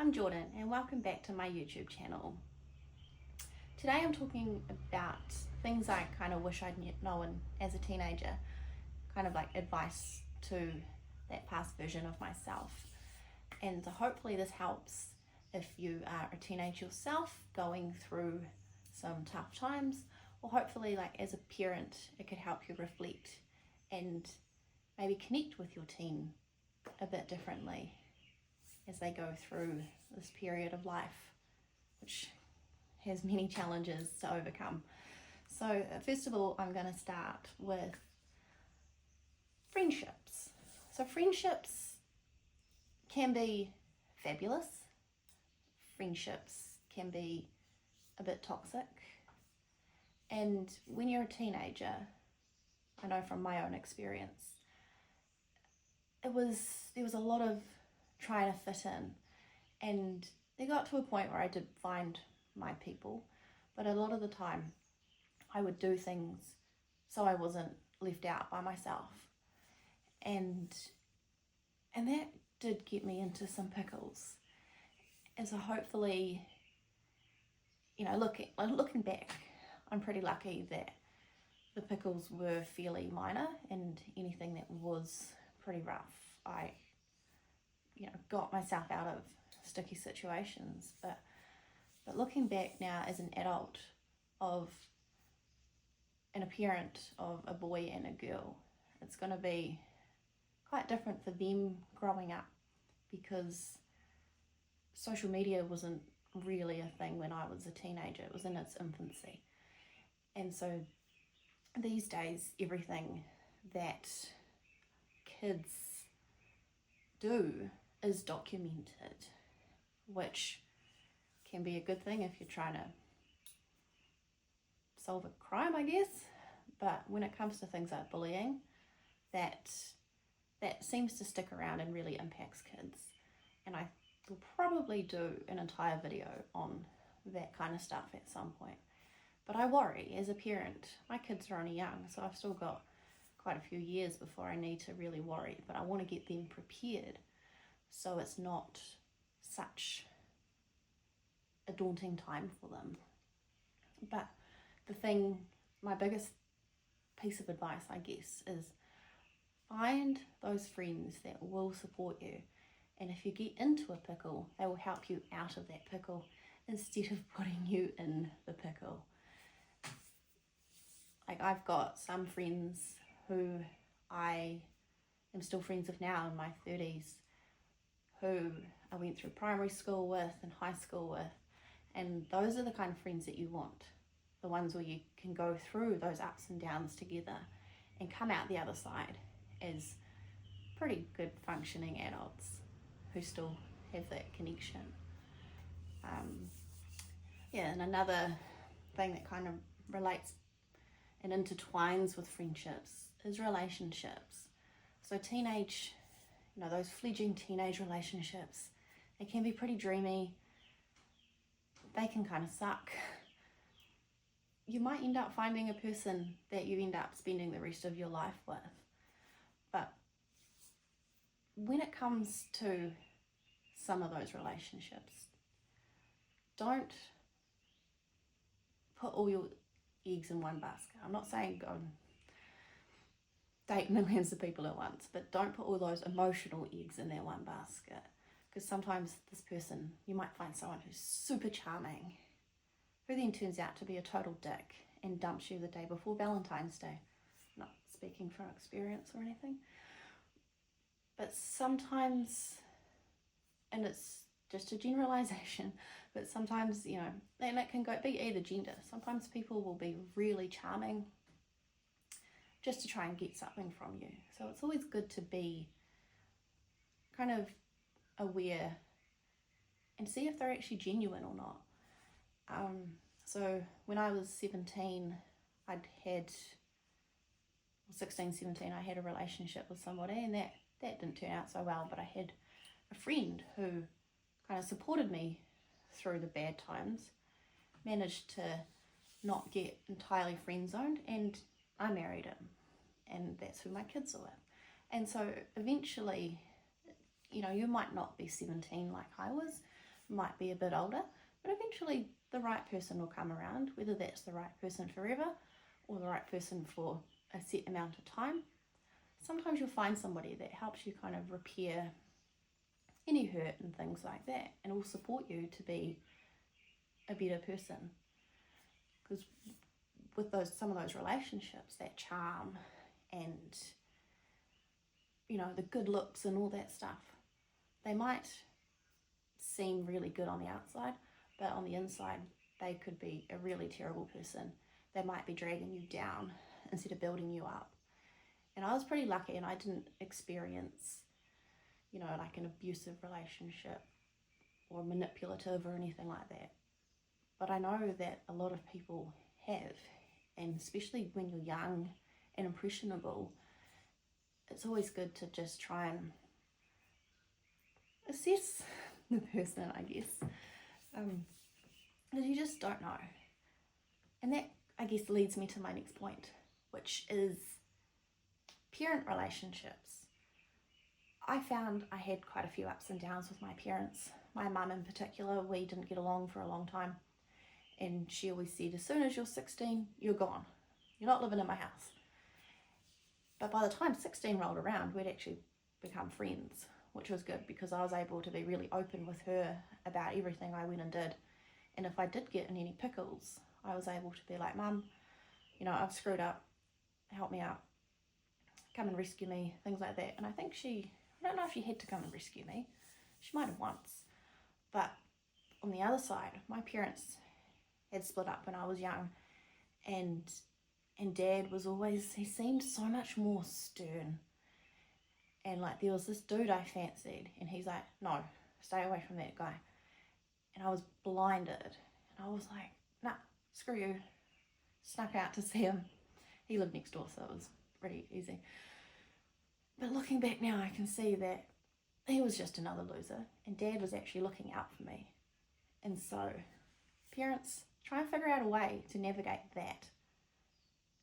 I'm Jordan and welcome back to my YouTube channel. Today I'm talking about things I kind of wish I'd known as a teenager, kind of like advice to that past version of myself. And hopefully this helps if you are a teenager yourself going through some tough times, or hopefully like as a parent it could help you reflect and maybe connect with your teen a bit differently as they go through this period of life, which has many challenges to overcome. So first of all, I'm going to start with friendships. So friendships can be fabulous. Friendships can be a bit toxic. And when you're a teenager, I know from my own experience, there was a lot of trying to fit in, and it got to a point where I did find my people, but a lot of the time I would do things so I wasn't left out by myself, and that did get me into some pickles. And so hopefully, you know, looking back, I'm pretty lucky that the pickles were fairly minor, and anything that was pretty rough, I got myself out of sticky situations. But looking back now as an adult and a parent of a boy and a girl, it's going to be quite different for them growing up, because social media wasn't really a thing when I was a teenager. It was in its infancy. And so these days, everything that kids do is documented, which can be a good thing if you're trying to solve a crime, I guess. But when it comes to things like bullying, that seems to stick around and really impacts kids. And I will probably do an entire video on that kind of stuff at some point. But I worry as a parent. My kids are only young, so I've still got quite a few years before I need to really worry, but I want to get them prepared so it's not such a daunting time for them. But my biggest piece of advice, I guess, is find those friends that will support you. And if you get into a pickle, they will help you out of that pickle instead of putting you in the pickle. Like, I've got some friends who I am still friends with now in my 30s, who I went through primary school with and high school with, and those are the kind of friends that you want, the ones where you can go through those ups and downs together and come out the other side as pretty good functioning adults who still have that connection. And another thing that kind of relates and intertwines with friendships is relationships. So those fledgling teenage relationships, they can be pretty dreamy. They can kind of suck. You might end up finding a person that you end up spending the rest of your life with. But when it comes to some of those relationships, don't put all your eggs in one basket. I'm not saying go and date millions of people at once, but don't put all those emotional eggs in that one basket, because sometimes this person, you might find someone who's super charming, who then turns out to be a total dick and dumps you the day before Valentine's Day. Not speaking from experience or anything, but sometimes, and it's just a generalization, but sometimes, and it can be either gender. Sometimes people will be really charming just to try and get something from you. So it's always good to be kind of aware and see if they're actually genuine or not. So when I was 17, 16, 17, I had a relationship with somebody, and that didn't turn out so well, but I had a friend who kind of supported me through the bad times, managed to not get entirely friend zoned, and I married him, and that's who my kids are with. And so eventually, you might not be 17 like I was, might be a bit older, but eventually the right person will come around, whether that's the right person forever or the right person for a set amount of time. Sometimes you'll find somebody that helps you kind of repair any hurt and things like that, and will support you to be a better person. Because with some of those relationships, that charm and, you know, the good looks and all that stuff, they might seem really good on the outside, but on the inside they could be a really terrible person. They might be dragging you down instead of building you up. And I was pretty lucky, and I didn't experience, you know, like an abusive relationship or manipulative or anything like that. But I know that a lot of people have, and especially when you're young and impressionable, it's always good to just try and assess the person, I guess, because you just don't know. And that, I guess, leads me to my next point, which is parent relationships. I found I had quite a few ups and downs with my parents. My mum in particular, we didn't get along for a long time, and she always said, as soon as you're 16, you're gone. You're not living in my house. But by the time 16 rolled around, we'd actually become friends, which was good because I was able to be really open with her about everything I went and did. And if I did get in any pickles, I was able to be like, Mum, you know, I've screwed up, help me out, come and rescue me, things like that. And I think I don't know if she had to come and rescue me. She might have once. But on the other side, my parents had split up when I was young, and Dad was always, he seemed so much more stern. And like there was this dude I fancied, and he's like, no, stay away from that guy. And I was blinded, and I was like, nah, screw you. Snuck out to see him. He lived next door, so it was pretty easy. But looking back now, I can see that he was just another loser, and Dad was actually looking out for me. And so, parents, try and figure out a way to navigate that.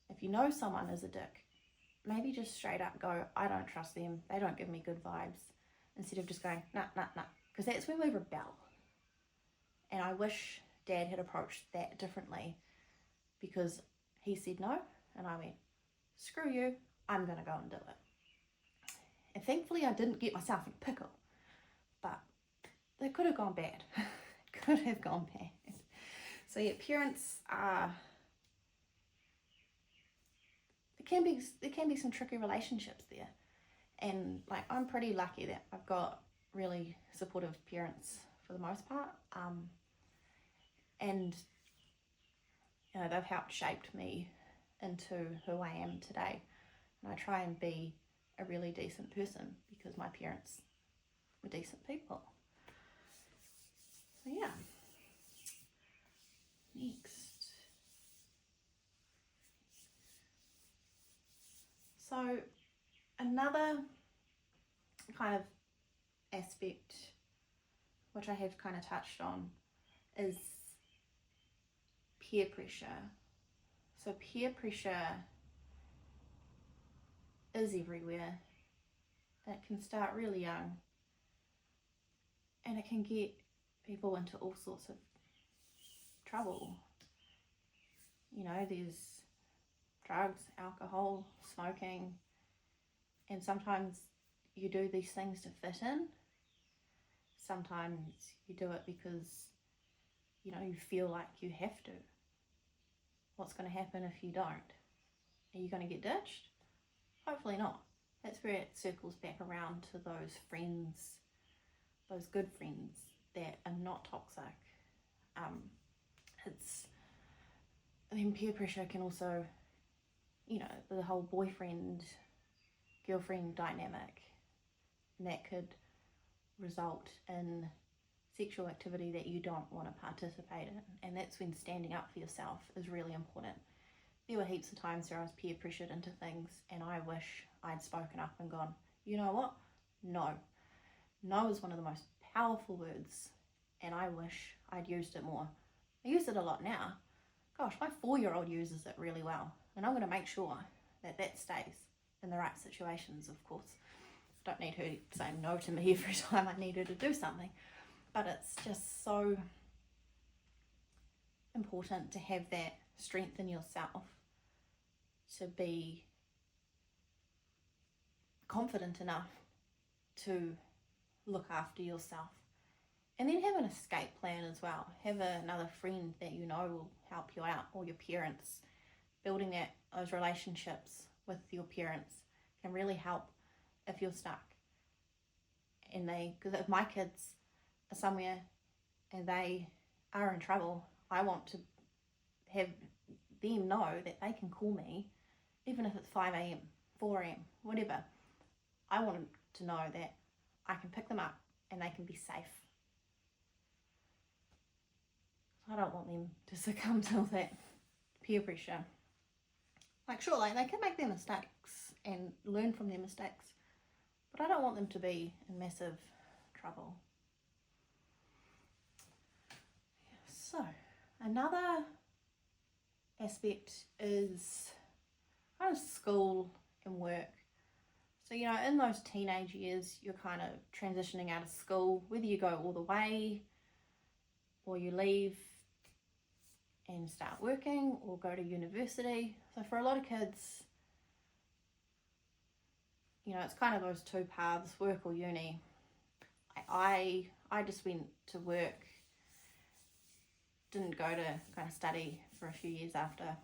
If you know someone is a dick, maybe just straight up go, I don't trust them, they don't give me good vibes, instead of just going, nah, because that's when we rebel. And I wish Dad had approached that differently, because he said no, and I went, screw you, I'm going to go and do it. And thankfully I didn't get myself in a pickle, but it could have gone bad. Could have gone bad. So yeah, parents are, there can be some tricky relationships there. And like, I'm pretty lucky that I've got really supportive parents for the most part. And you know, they've helped shape me into who I am today. And I try and be a really decent person because my parents were decent people. So yeah. Next. So another kind of aspect which I have kind of touched on is peer pressure. So peer pressure is everywhere. It can start really young, and it can get people into all sorts of trouble. You know, there's drugs, alcohol, smoking, and sometimes you do these things to fit in. Sometimes you do it because, you know, you feel like you have to. What's going to happen if you don't? Are you going to get ditched? Hopefully not. That's where it circles back around to those friends, those good friends that are not toxic. Peer pressure can also, you know, the whole boyfriend, girlfriend dynamic, and that could result in sexual activity that you don't want to participate in. And that's when standing up for yourself is really important. There were heaps of times where I was peer pressured into things, and I wish I'd spoken up and gone, you know what? No. No is one of the most powerful words, and I wish I'd used it more. I use it a lot now. Gosh, my 4-year-old uses it really well, and I'm going to make sure that that stays in the right situations, of course. I don't need her saying no to me every time I need her to do something, but it's just so important to have that strength in yourself to be confident enough to look after yourself. And then have an escape plan as well. Have another friend that you know will help you out, or your parents. Building those relationships with your parents can really help if you're stuck. And because if my kids are somewhere and they are in trouble, I want to have them know that they can call me, even if it's 5 a.m, 4 a.m, whatever. I want them to know that I can pick them up and they can be safe. I don't want them to succumb to that peer pressure. Like, sure, they can make their mistakes and learn from their mistakes, but I don't want them to be in massive trouble. So, another aspect is kind of school and work. So, in those teenage years, you're kind of transitioning out of school, whether you go all the way or you leave and start working or go to university. So for a lot of kids, it's kind of those two paths, work or uni. I just went to work, didn't go to kind of study for a few years after.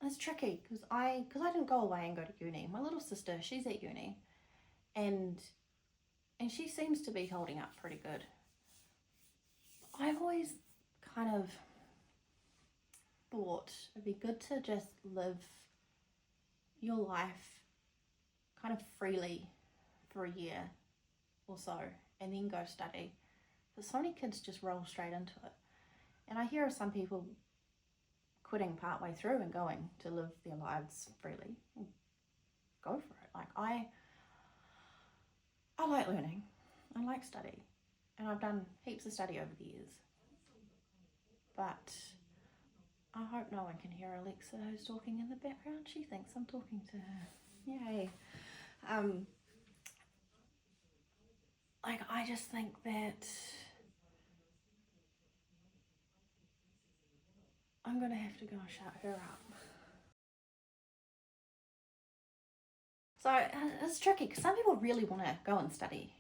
It's tricky because I didn't go away and go to uni. My little sister, she's at uni, and she seems to be holding up pretty good. I've always kind of thought it'd be good to just live your life kind of freely for a year or so and then go study. But so many kids just roll straight into it. And I hear of some people quitting partway through and going to live their lives freely. Go for it. Like, I like learning. I like study. And I've done heaps of study over the years. But I hope no one can hear Alexa, who's talking in the background. She thinks I'm talking to her. Yay. I just think that I'm going to have to go and shut her up. So it's tricky because some people really want to go and study.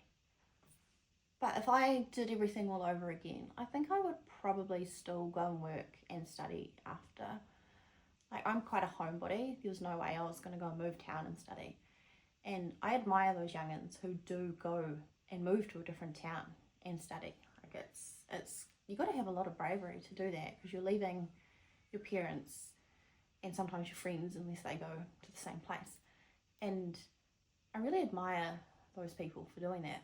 But if I did everything all over again, I think I would probably still go and work and study after. I'm quite a homebody. There was no way I was going to go and move town and study. And I admire those young'uns who do go and move to a different town and study. It's you got to have a lot of bravery to do that, because you're leaving your parents and sometimes your friends unless they go to the same place. And I really admire those people for doing that.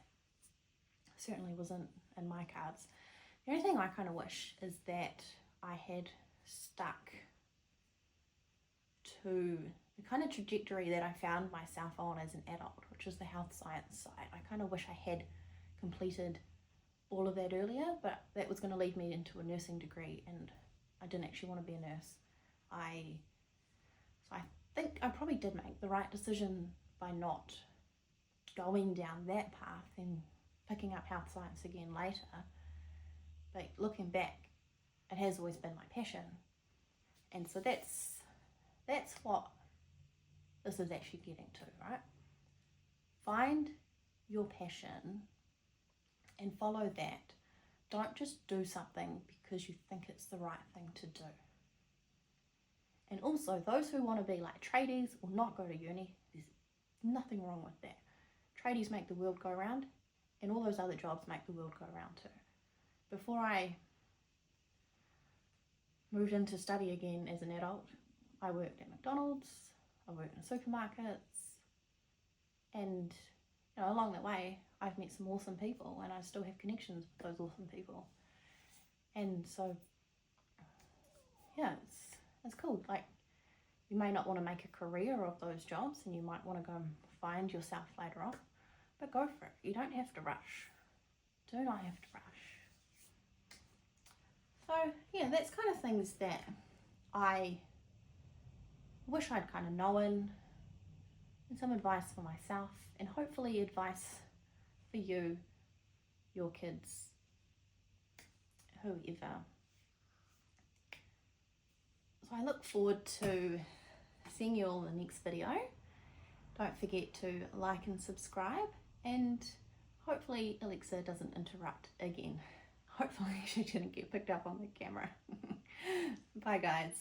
Certainly wasn't in my cards. The only thing I kind of wish is that I had stuck to the kind of trajectory that I found myself on as an adult, which is the health science side. I kind of wish I had completed all of that earlier, but that was going to lead me into a nursing degree, and I didn't actually want to be a nurse. So I think I probably did make the right decision by not going down that path and picking up health science again later. But looking back, it has always been my passion. And so that's what this is actually getting to, right? Find your passion and follow that. Don't just do something because you think it's the right thing to do. And also, those who want to be like tradies or not go to uni, there's nothing wrong with that. Tradies make the world go round, and all those other jobs make the world go round too. Before I moved into study again as an adult, I worked at McDonald's, I worked in supermarkets, and along the way I've met some awesome people, and I still have connections with those awesome people. And so yeah, it's cool. You may not want to make a career of those jobs, and you might want to go and find yourself later on, but go for it. You don't have to rush. Do not have to rush. So yeah, that's kind of things that I wish I'd kind of known and some advice for myself, and hopefully advice for you, your kids, whoever. So I look forward to seeing you all in the next video. Don't forget to like and subscribe, and hopefully Alexa doesn't interrupt again. Hopefully she didn't get picked up on the camera. Bye guys.